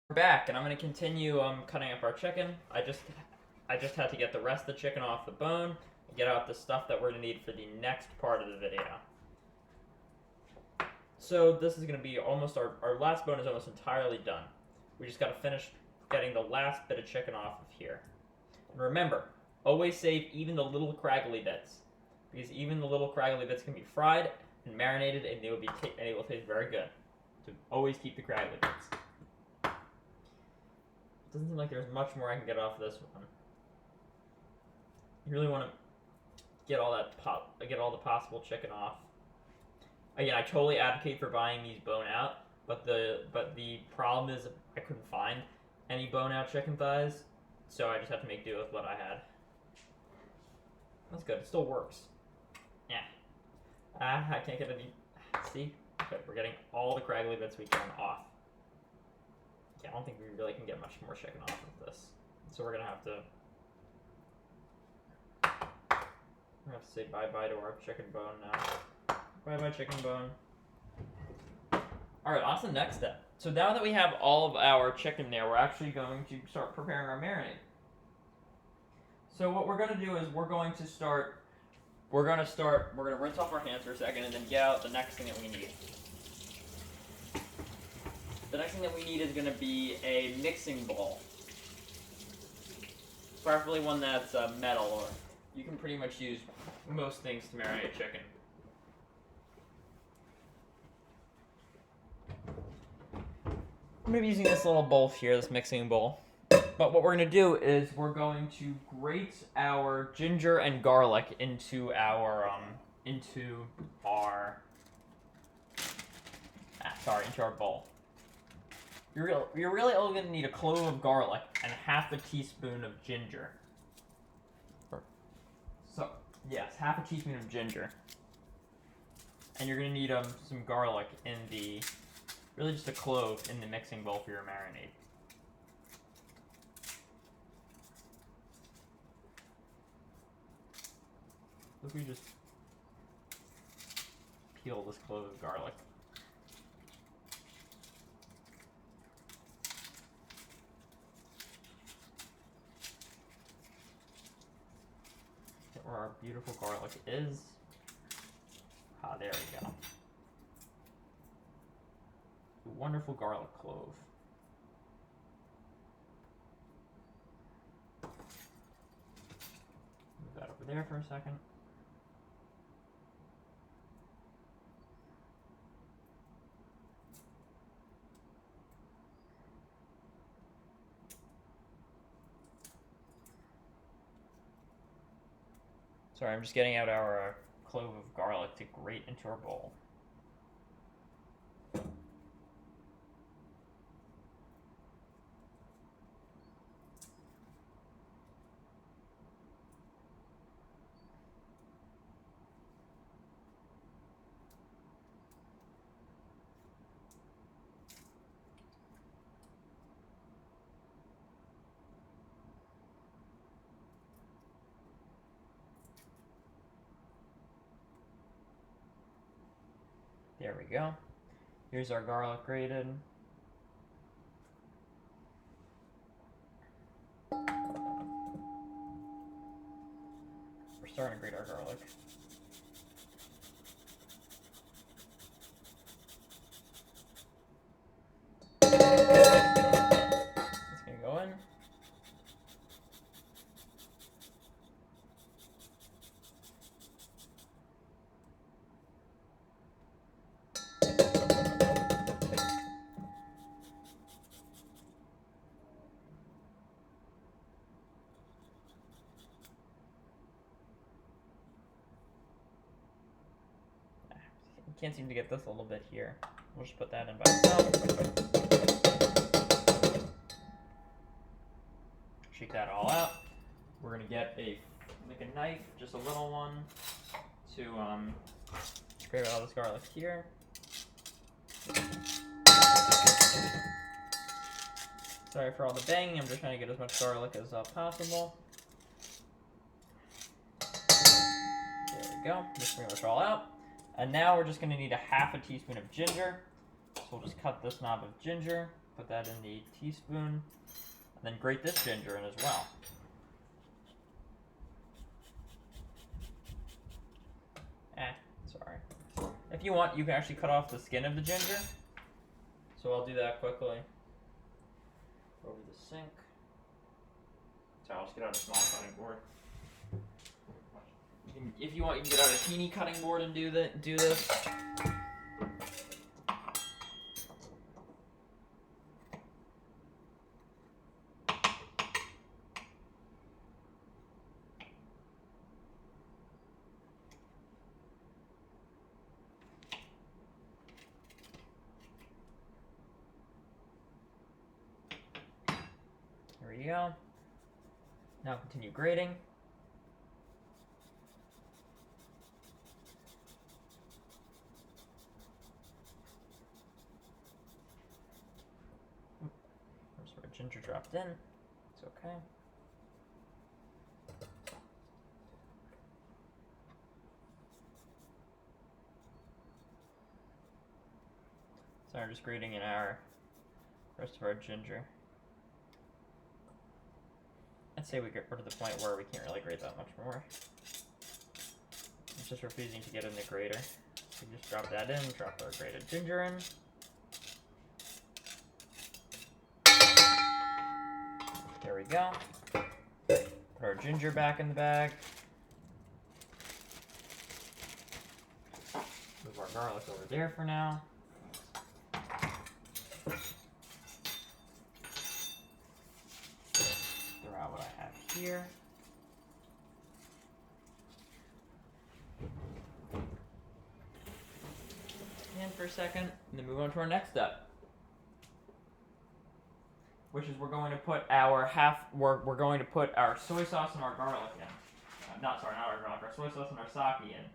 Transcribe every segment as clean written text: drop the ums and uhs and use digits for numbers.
We're back, and I'm gonna continue cutting up our chicken. I just had to get the rest of the chicken off the bone and get out the stuff that we're gonna need for the next part of the video. So this is gonna be almost our last bone is almost entirely done. We just gotta finish getting the last bit of chicken off of here. And remember, always save even the little craggly bits, because even the little craggly bits can be fried and marinated, and it will taste very good. So always keep the craggly bits. Doesn't seem like there's much more I can get off this one. You really want to get all the possible chicken off. Again, I totally advocate for buying these bone out, but the problem is I couldn't find any bone out chicken thighs, so I just had to make do with what I had. That's good. It still works. Yeah. I can't get any. See? Good. We're getting all the craggly bits we can off. I don't think we really can get much more chicken off of this, so we're gonna have to say bye-bye to our chicken bone now. Bye-bye, chicken bone. All right, on to the next step. So now that we have all of our chicken there, we're actually going to start preparing our marinade. So what we're gonna do is we're gonna rinse off our hands for a second and then get out the next thing that we need. The next thing that we need is going to be a mixing bowl. Preferably one that's metal, or you can pretty much use most things to marinate chicken. I'm going to be using this little bowl here, this mixing bowl. But what we're going to do is we're going to grate our ginger and garlic into our bowl. You're really only going to need a clove of garlic and half a teaspoon of ginger. So, yes, half a teaspoon of ginger. And you're going to need some garlic really just a clove in the mixing bowl for your marinade. So if we just peel this clove of garlic. Where our beautiful garlic is. There we go. A wonderful garlic clove. Move that over there for a second. Sorry, I'm just getting out our clove of garlic to grate into our bowl. There we go. Here's our garlic grated. We're starting to grate our garlic. It's gonna go in. Can't seem to get this a little bit here. We'll just put that in by itself. Shake that all out. We're gonna make a knife, just a little one, to scrape all this garlic here. Sorry for all the banging. I'm just trying to get as much garlic as possible. There we go. Just pretty much all out. And now we're just going to need a half a teaspoon of ginger. So we'll just cut this knob of ginger. Put that in the teaspoon, and then grate this ginger in as well. Sorry. If you want, you can actually cut off the skin of the ginger. So I'll do that quickly. Over the sink. So I'll just get out a small cutting board. If you want, you can get out a teeny cutting board and do this. There you go. Now continue grating. There's our ginger dropped in. It's okay. So we're just grating in our rest of our ginger. I'd say we get rid of the point where we can't really grate that much more. It's just refusing to get in the grater. So we just drop that in, drop our grated ginger in. There we go. Put our ginger back in the bag. Move our garlic over there for now. Here. And for a second, and then move on to our next step, which is we're going to put our soy sauce and our garlic in. Not our garlic, our soy sauce and our sake in.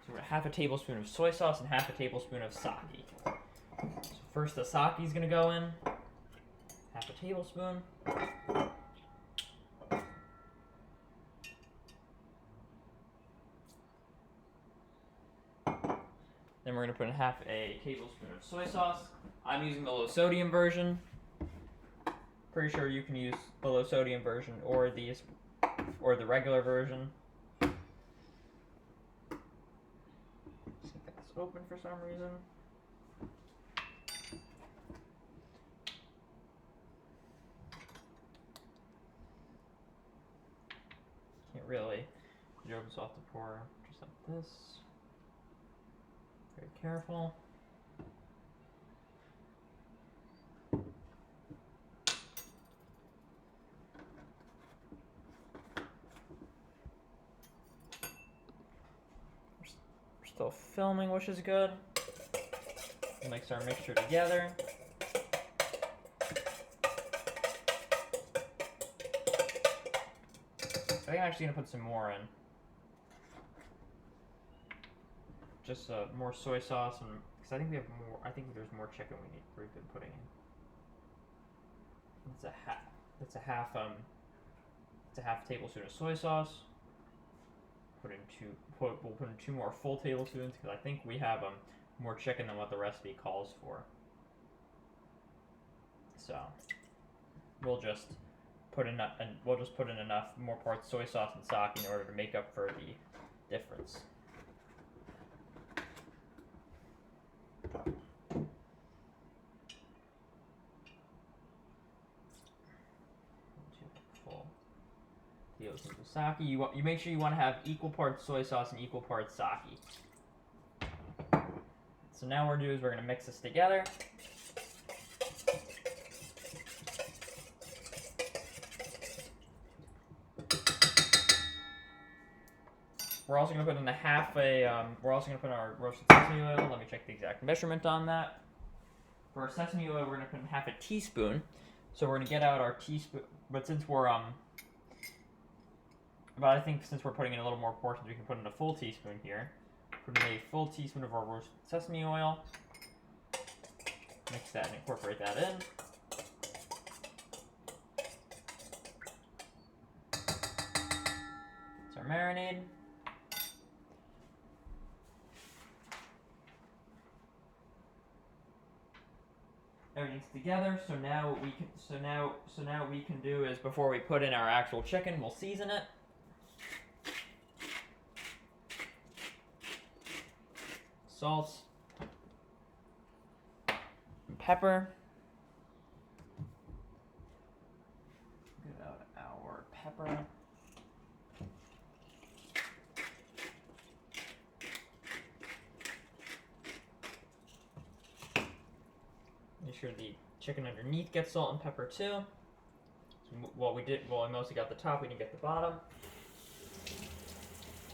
So we're half a tablespoon of soy sauce and half a tablespoon of sake. So first the sake is going to go in, half a tablespoon. Then we're going to put in half a tablespoon of soy sauce. I'm using the low sodium version. Pretty sure you can use the low sodium version or the regular version. It's open for some reason. Can't really. The open's off to pour just like this. Very careful. We're still filming, which is good. We'll mix our mixture together. I'm actually gonna put some more in. Just more soy sauce, and because I think we have more. I think there's more chicken we've been putting in. It's a half. It's a half. It's a half tablespoon of soy sauce. We'll put in 2 more full tablespoons because I think we have more chicken than what the recipe calls for. So we'll just put in enough more parts soy sauce and sake in order to make up for the difference. Sake. You make sure you want to have equal parts soy sauce and equal parts sake. So now what we're doing is we're going to mix this together. We're also going to put in we're also going to put in our roasted sesame oil. Let me check the exact measurement on that. For our sesame oil, we're going to put in half a teaspoon. So we're going to get out our teaspoon, but since we're but I think since we're putting in a little more portions, we can put in a full teaspoon here. Put in a full teaspoon of our roasted sesame oil. Mix that and incorporate that in. It's our marinade. Everything's together. So now what we can now we can do is, before we put in our actual chicken, we'll season it. Salt, and pepper. Get out our pepper. Make sure the chicken underneath gets salt and pepper too. So we mostly got the top, we didn't get the bottom.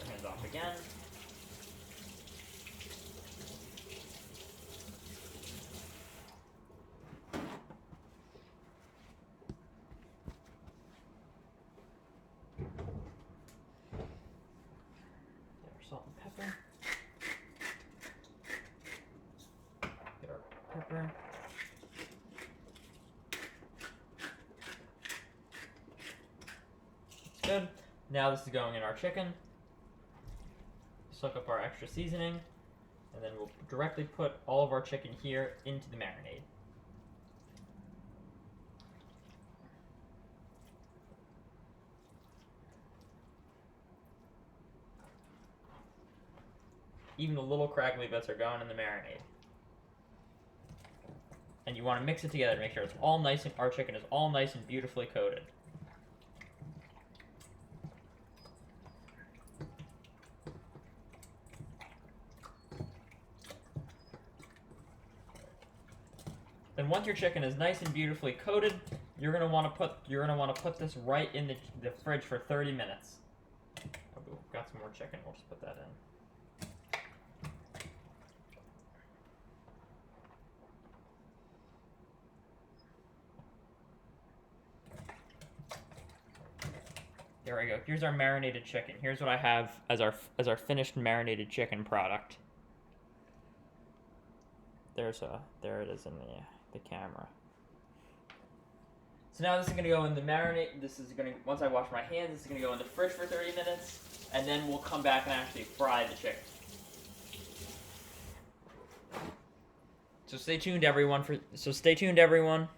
Hands off again. Salt and pepper. Get our pepper. That's good. Now this is going in our chicken. Suck up our extra seasoning, and then we'll directly put all of our chicken here into the marinade. Even the little crackly bits are going in the marinade. And you want to mix it together to make sure it's all nice, and our chicken is all nice and beautifully coated. Then once your chicken is nice and beautifully coated, you're gonna want to put this right in the fridge for 30 minutes. Oh, we've got some more chicken. We'll just put that in. There we go. Here's our marinated chicken. Here's what I have as our finished marinated chicken product. There it is in the camera. So now this is gonna go in the marinade. Once I wash my hands, this is gonna go in the fridge for 30 minutes, and then we'll come back and actually fry the chicken. So stay tuned, everyone.